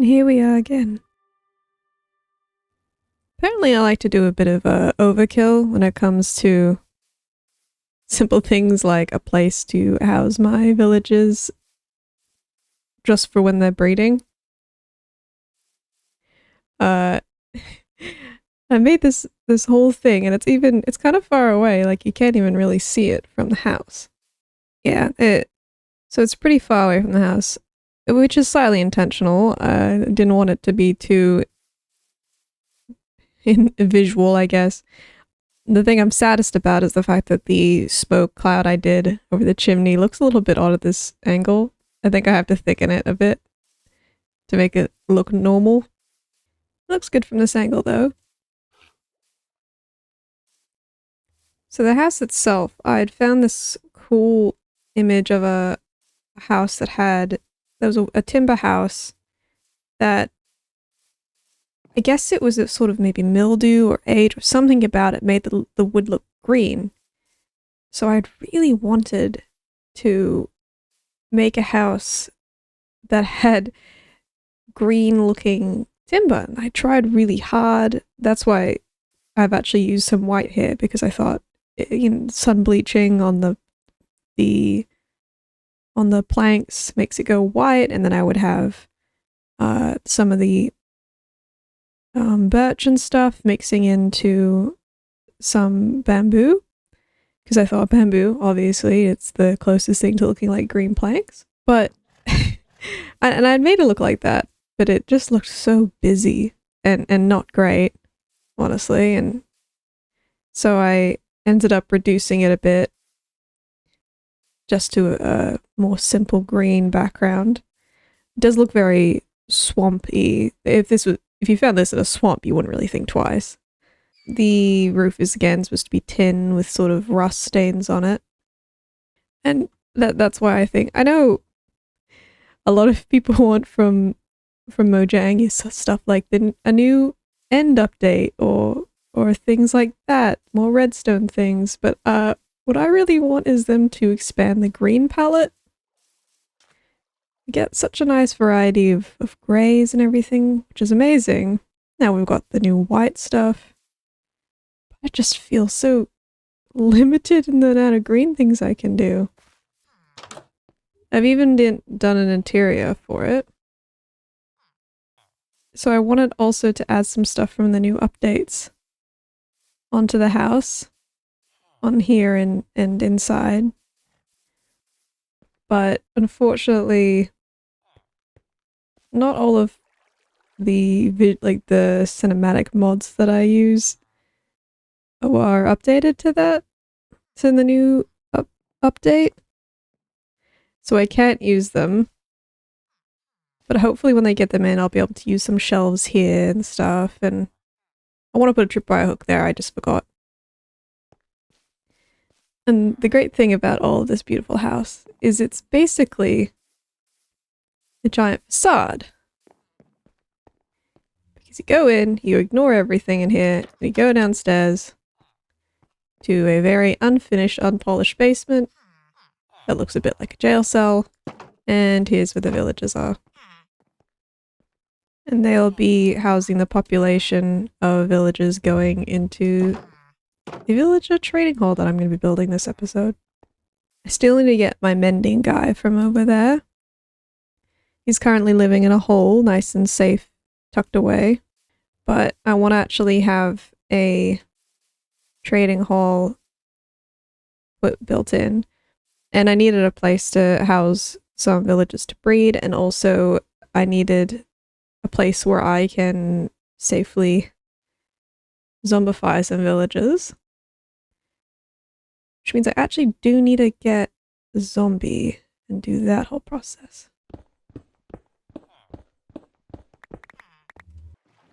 And here we are again. Apparently I like to do a bit of overkill when it comes to simple things like a place to house my villagers just for when they're breeding. I made this whole thing, and it's kind of far away, like you can't even really see it from the house. Yeah, so it's pretty far away from the house, which is slightly intentional. I didn't want it to be too visual, I guess. The thing I'm saddest about is the fact that the smoke cloud I did over the chimney looks a little bit odd at this angle. I think I have to thicken it a bit to make it look normal. It looks good from this angle though. So the house itself, I'd found this cool image of a house there was a timber house that I guess it was a sort of maybe mildew or age or something about it made the wood look green. So I'd really wanted to make a house that had green looking timber. And I tried really hard. That's why I've actually used some white here, because I thought, sun bleaching on the planks makes it go white, and then I would have some of the birch and stuff mixing into some bamboo, because I thought bamboo, obviously, it's the closest thing to looking like green planks. But and I'd made it look like that, but it just looked so busy and not great, honestly. And so I ended up reducing it a bit just to a more simple green background. It does look very swampy. If you found this in a swamp, you wouldn't really think twice. The roof is again supposed to be tin with sort of rust stains on it. And that's why I know a lot of people want from Mojang is stuff like a new end update or things like that, more redstone things, but what I really want is them to expand the green palette. Get such a nice variety of greys and everything, which is amazing. Now we've got the new white stuff. I just feel so limited in the amount of green things I can do. I've even done an interior for it. So I wanted also to add some stuff from the new updates onto the house, on here and inside. But unfortunately, not all of the cinematic mods that I use are updated to that. It's in the new update. So I can't use them. But hopefully when they get them in, I'll be able to use some shelves here and stuff. And I want to put a tripwire hook there, I just forgot. And the great thing about all of this beautiful house is it's basically a giant facade. Because you go in, you ignore everything in here, and you go downstairs to a very unfinished, unpolished basement that looks a bit like a jail cell, and here's where the villagers are. And they'll be housing the population of villagers going into the villager trading hall that I'm going to be building this episode. I still need to get my mending guy from over there. He's currently living in a hole, nice and safe, tucked away. But I want to actually have a trading hall built in. And I needed a place to house some villagers to breed, and also I needed a place where I can safely zombify some villagers. Which means I actually do need to get a zombie and do that whole process.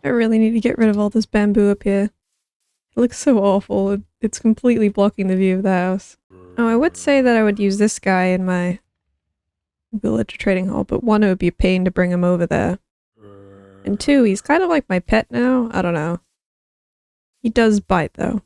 I really need to get rid of all this bamboo up here. It looks so awful. It's completely blocking the view of the house. Oh, I would say that I would use this guy in my villager trading hall, but one, it would be a pain to bring him over there. And two, he's kind of like my pet now. I don't know. He does bite though.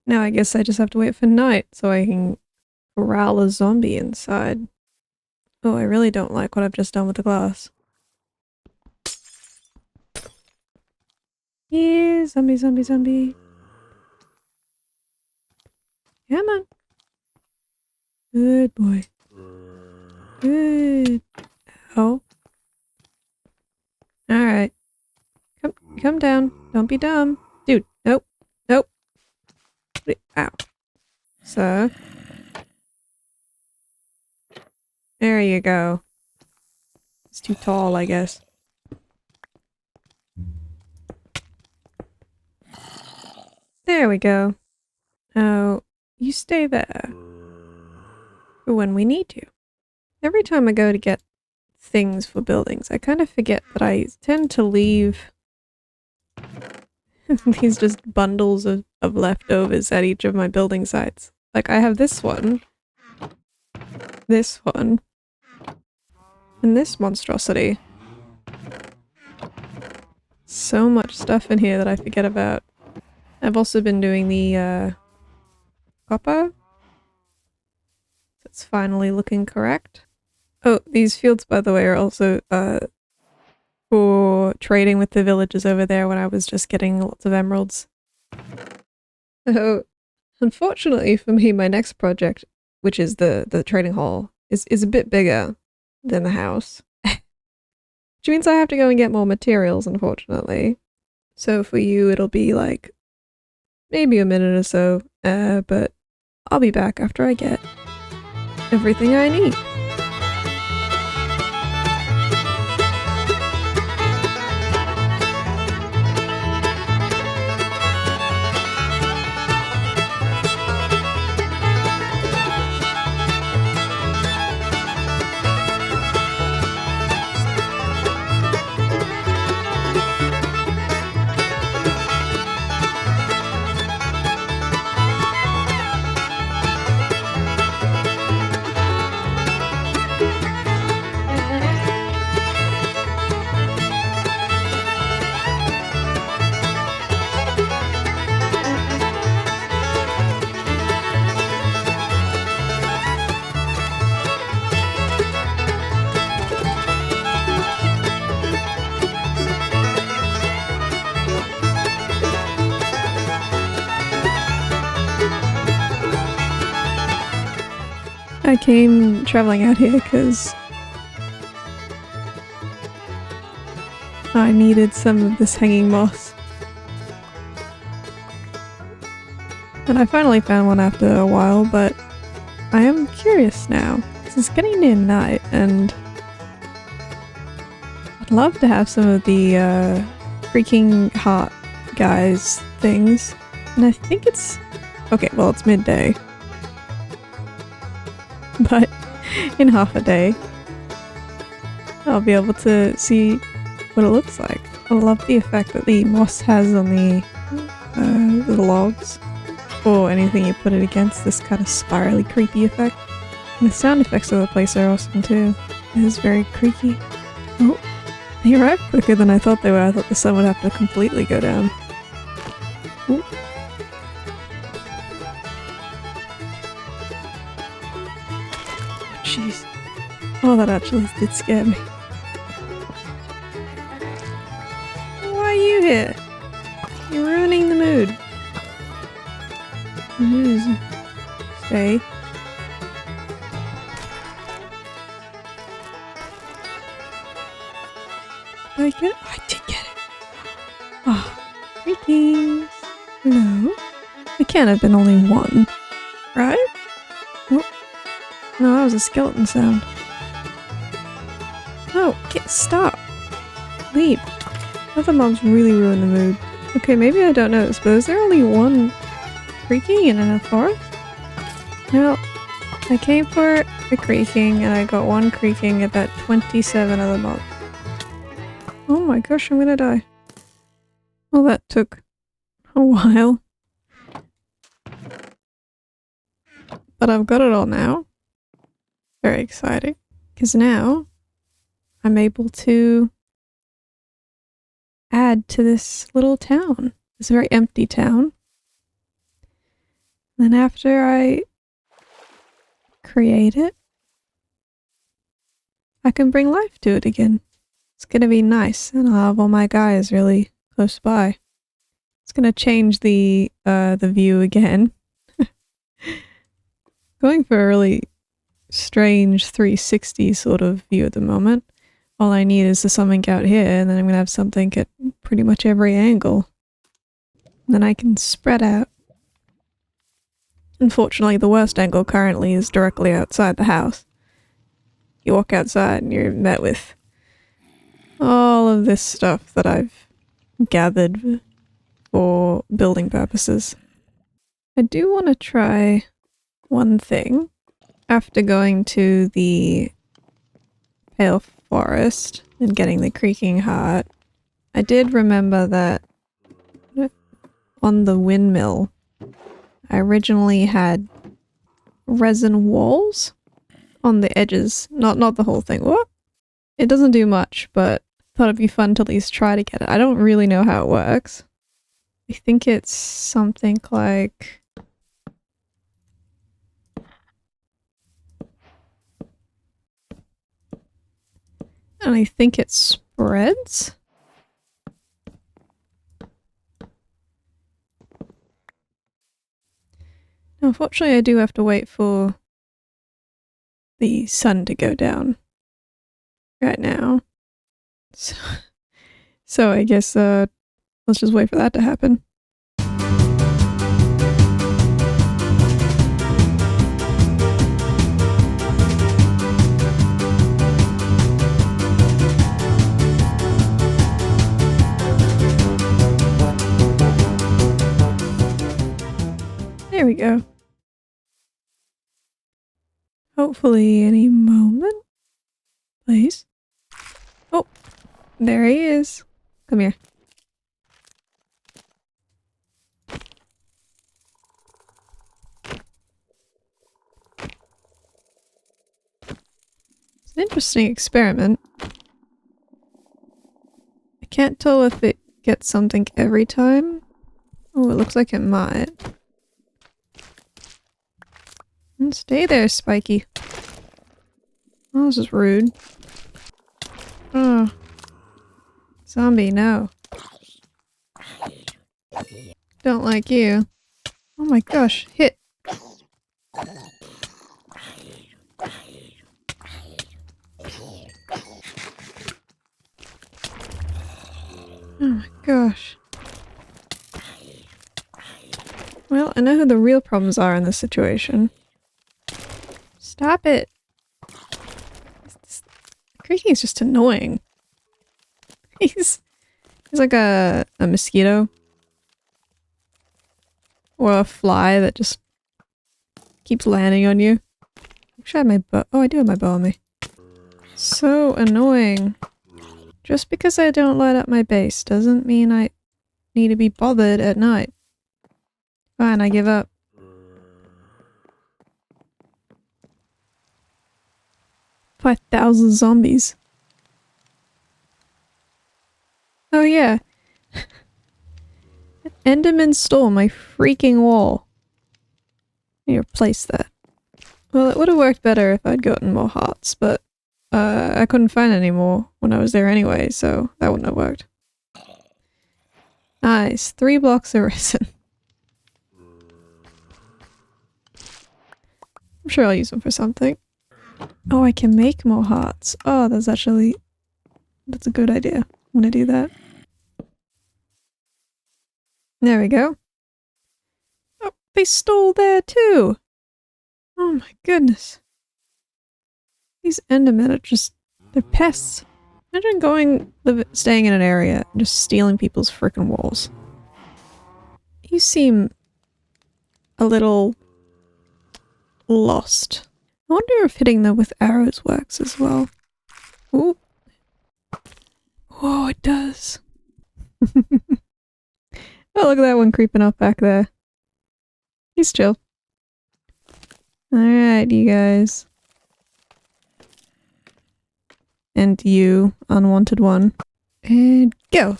Now I guess I just have to wait for night so I can corral a zombie inside. Oh, I really don't like what I've just done with the glass. Yeah, zombie, zombie, zombie. Come on. Good boy. Good. Oh. Alright. Come down. Don't be dumb. Dude, nope. Nope. Ow. Sir. There you go. It's too tall, I guess. There we go. Oh, you stay there. For when we need you. Every time I go to get things for buildings, I kind of forget that I tend to leave these just bundles of leftovers at each of my building sites. Like, I have this one, and this monstrosity. So much stuff in here that I forget about. I've also been doing the, copper. It's finally looking correct. Oh, these fields, by the way, are also, for trading with the villagers over there when I was just getting lots of emeralds. So, unfortunately for me, my next project, which is the trading hall, is a bit bigger than the house. Which means I have to go and get more materials, unfortunately. So for you, it'll be like maybe a minute or so, but I'll be back after I get everything I need. I came traveling out here because I needed some of this hanging moss. And I finally found one after a while, but I am curious now. It's getting near night, and I'd love to have some of the Creaking heart guys things. And I think it's... okay, well, it's midday. But in half a day, I'll be able to see what it looks like. I love the effect that the moss has on the logs, or anything you put it against, this kind of spirally creepy effect. And the sound effects of the place are awesome too. It is very creaky. Oh, they arrived quicker than I thought they were. I thought the sun would have to completely go down. Ooh. Jeez. Oh, that actually did scare me. Why are you here? You're ruining the mood. Stay. Did I get it? I did get it. Oh, greetings. Hello? It can't have been only one, right? Oh. No, that was a skeleton sound. Oh, stop. Leave. Other mobs really ruin the mood. Okay, maybe I don't notice, but is there only one creaking in a forest? No. I came for a creaking, and I got one creaking about 27 other mobs. Oh my gosh, I'm gonna die. Well, that took a while. But I've got it all now. Very exciting. Because now I'm able to add to this little town. This very empty town. Then after I create it, I can bring life to it again. It's gonna be nice, and I'll have all my guys really close by. It's gonna change the view again. Going for a really strange 360 sort of view at the moment. All I need is something out here, and then I'm gonna have something at pretty much every angle. And then I can spread out. Unfortunately, the worst angle currently is directly outside the house. You walk outside and you're met with all of this stuff that I've gathered for building purposes. I do want to try one thing. After going to the Pale Forest and getting the Creaking Heart, I did remember that on the windmill, I originally had resin walls on the edges, not the whole thing. What? It doesn't do much, but I thought it'd be fun to at least try to get it. I don't really know how it works. I think it's something like... and I think it spreads? Unfortunately, I do have to wait for the sun to go down right now. So I guess let's just wait for that to happen. There we go. Hopefully any moment. Please. Oh, there he is. Come here. It's an interesting experiment. I can't tell if it gets something every time. Oh, it looks like it might. And stay there, Spiky. Oh, this is rude. Oh. Zombie, no. Don't like you. Oh my gosh, hit. Oh my gosh. Well, I know who the real problems are in this situation. Stop it! Creaking is just annoying. He's like a mosquito. Or a fly that just keeps landing on you. I wish I had my bow. Oh, I do have my bow on me. So annoying. Just because I don't light up my base doesn't mean I need to be bothered at night. Fine, I give up. $5,000 zombies. Oh yeah. Enderman stole my freaking wall. I need to replace that. Well, it would have worked better if I'd gotten more hearts, but I couldn't find any more when I was there anyway, so that wouldn't have worked. Nice. 3 blocks of resin. I'm sure I'll use them for something. Oh, I can make more hearts. Oh, that's a good idea. I'm gonna do that. There we go. Oh, they stole there too! Oh my goodness. These Endermen are just... they're pests. Imagine staying in an area and just stealing people's frickin' walls. You seem a little lost. I wonder if hitting them with arrows works as well. Ooh. Whoa, it does. Oh, look at that one creeping up back there. He's chill. Alright, you guys. And you, unwanted one. And go!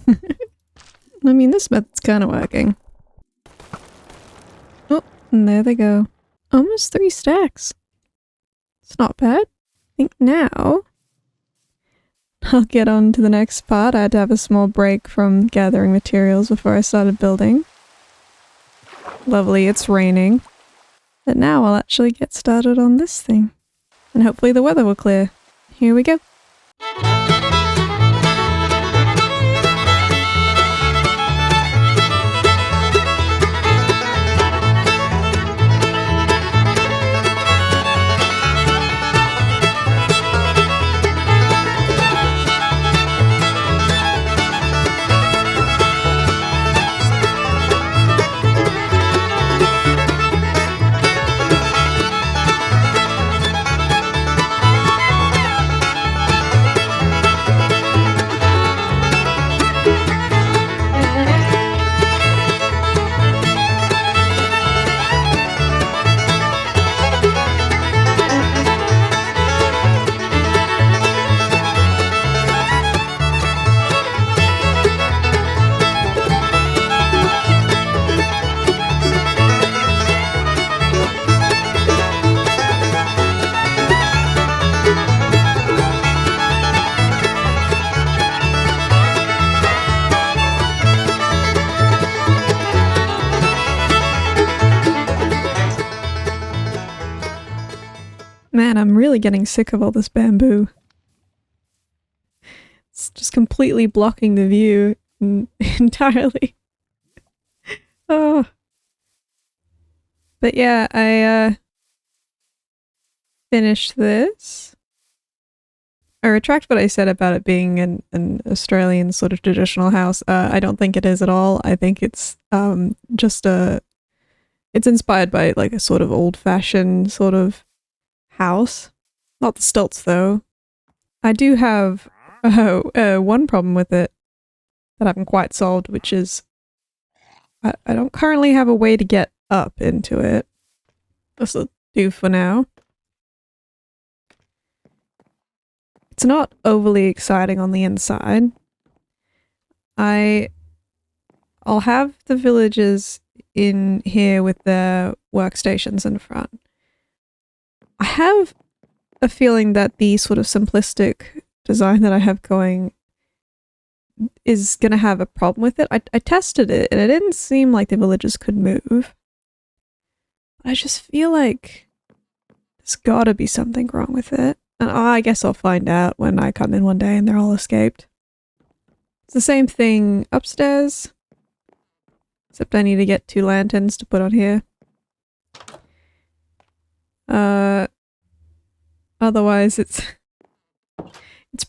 I mean, this method's kind of working. Oh, and there they go. Almost 3 stacks. It's not bad. I think now I'll get on to the next part. I had to have a small break from gathering materials before I started building. Lovely, it's raining. But now I'll actually get started on this thing. And hopefully the weather will clear. Here we go. Man, I'm really getting sick of all this bamboo. It's just completely blocking the view entirely. Oh. But yeah, I finished this. I retract what I said about it being an Australian sort of traditional house. I don't think it is at all. I think it's just it's inspired by like a sort of old-fashioned sort of house. Not the stilts though. I do have one problem with it that I haven't quite solved, which is I don't currently have a way to get up into it. This'll do for now. It's not overly exciting on the inside. I'll have the villagers in here with their workstations in front. I have a feeling that the sort of simplistic design that I have going is going to have a problem with it. I tested it and it didn't seem like the villagers could move. I just feel like there's gotta be something wrong with it. And I guess I'll find out when I come in one day and they're all escaped. It's the same thing upstairs. Except I need to get 2 lanterns to put on here. Otherwise it's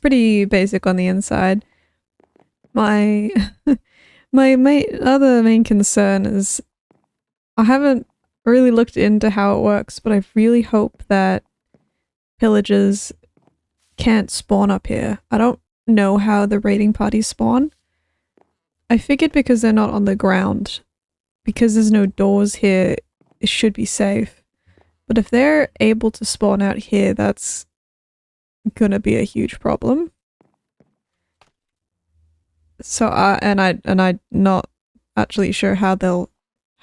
pretty basic on the inside. My my other main concern is I haven't really looked into how it works, but I really hope that pillagers can't spawn up here. I don't know how the raiding parties spawn. I figured because they're not on the ground, because there's no doors here, it should be safe. But if they're able to spawn out here, that's gonna be a huge problem. So I'm not actually sure how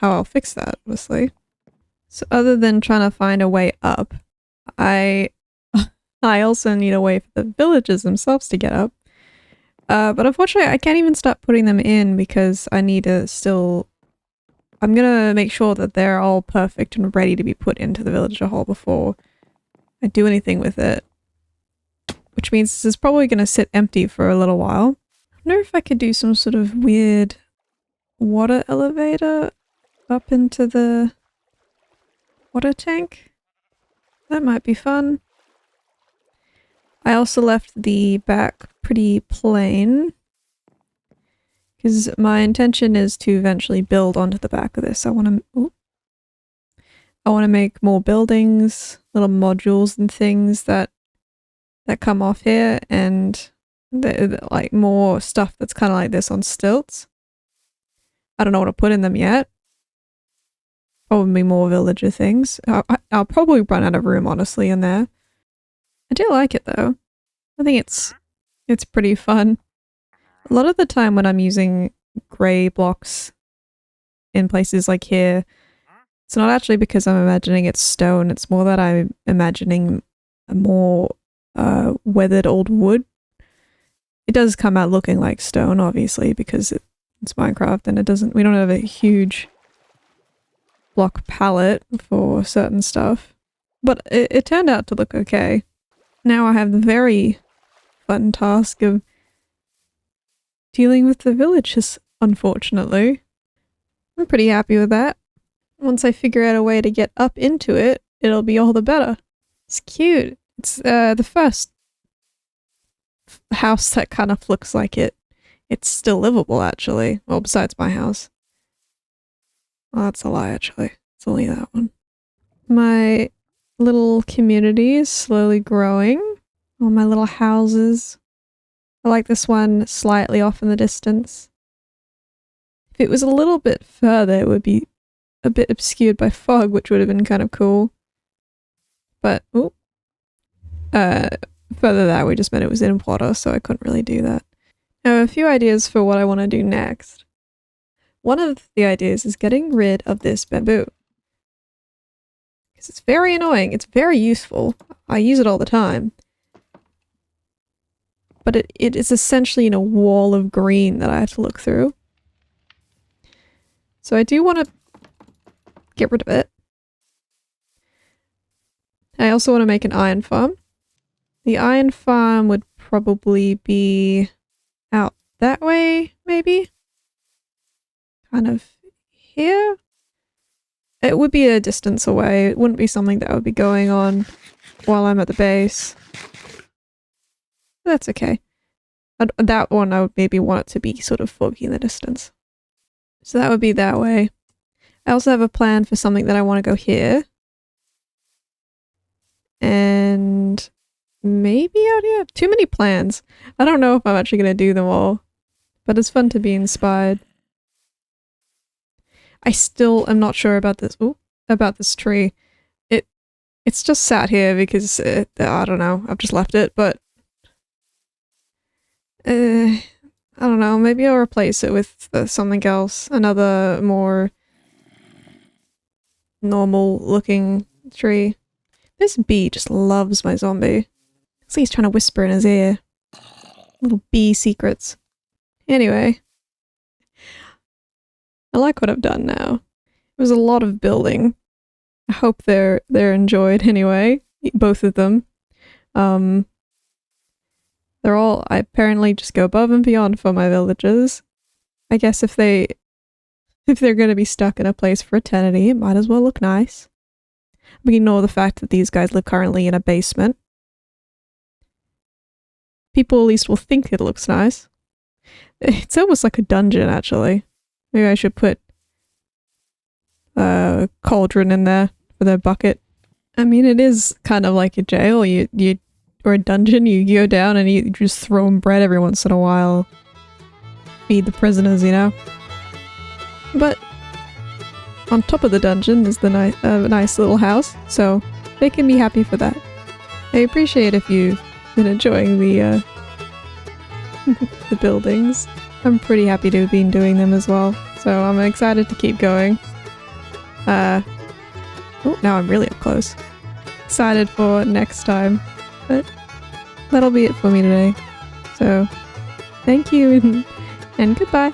I'll fix that, honestly. So other than trying to find a way up, I also need a way for the villagers themselves to get up. But unfortunately I can't even start putting them in because I need to still... I'm gonna make sure that they're all perfect and ready to be put into the villager hall before I do anything with it. Which means this is probably gonna sit empty for a little while. I wonder if I could do some sort of weird water elevator up into the water tank. That might be fun. I also left the back pretty plain because my intention is to eventually build onto the back of this. I want to make more buildings, little modules and things that come off here, and like more stuff that's kind of like this on stilts. I don't know what to put in them yet. Probably more villager things. I'll probably run out of room, honestly, in there. I do like it though. I think it's pretty fun. A lot of the time when I'm using grey blocks in places like here, it's not actually because I'm imagining it's stone, it's more that I'm imagining a more weathered old wood. It does come out looking like stone, obviously, because it's Minecraft and we don't have a huge block palette for certain stuff. But it turned out to look okay. Now I have the very fun task of dealing with the villages, unfortunately. I'm pretty happy with that. Once I figure out a way to get up into it, it'll be all the better. It's cute. It's the first house that kind of looks like it's still livable, actually. Well, besides my house. Well, that's a lie, actually. It's only that one. My little community is slowly growing. All my little houses. I like this one slightly off in the distance. If it was a little bit further, it would be a bit obscured by fog, which would have been kind of cool. But, further that way just meant it was in water, so I couldn't really do that. I have a few ideas for what I want to do next. One of the ideas is getting rid of this bamboo. Because it's very annoying. It's very useful. I use it all the time. But it is essentially in a wall of green that I have to look through. So I do want to get rid of it. I also want to make an iron farm. The iron farm would probably be out that way, maybe? Kind of here? It would be a distance away. It wouldn't be something that I would be going on while I'm at the base. That's okay. That one I would maybe want it to be sort of foggy in the distance. So that would be that way. I also have a plan for something that I want to go here. And maybe out here? Too many plans. I don't know if I'm actually going to do them all. But it's fun to be inspired. I still am not sure about this. Ooh, about this tree. It's just sat here because I don't know. I've just left it, but I don't know. Maybe I'll replace it with something else. Another more normal-looking tree. This bee just loves my zombie. See, he's trying to whisper in his ear. Little bee secrets. Anyway. I like what I've done now. It was a lot of building. I hope they're enjoyed anyway. Both of them. They're all, I apparently just go above and beyond for my villagers. I guess if they're gonna be stuck in a place for eternity, it might as well look nice. We ignore the fact that these guys live currently in a basement. People at least will think it looks nice. It's almost like a dungeon, actually. Maybe I should put a cauldron in there for their bucket. I mean, it is kind of like a jail. Or a dungeon. You go down and you just throw them bread every once in a while. Feed the prisoners, you know? But on top of the dungeon is the nice little house, so they can be happy for that. I appreciate if you've been enjoying the the buildings. I'm pretty happy to have been doing them as well, so I'm excited to keep going. Oh, now I'm really up close. Excited for next time, but that'll be it for me today. So, thank you and goodbye.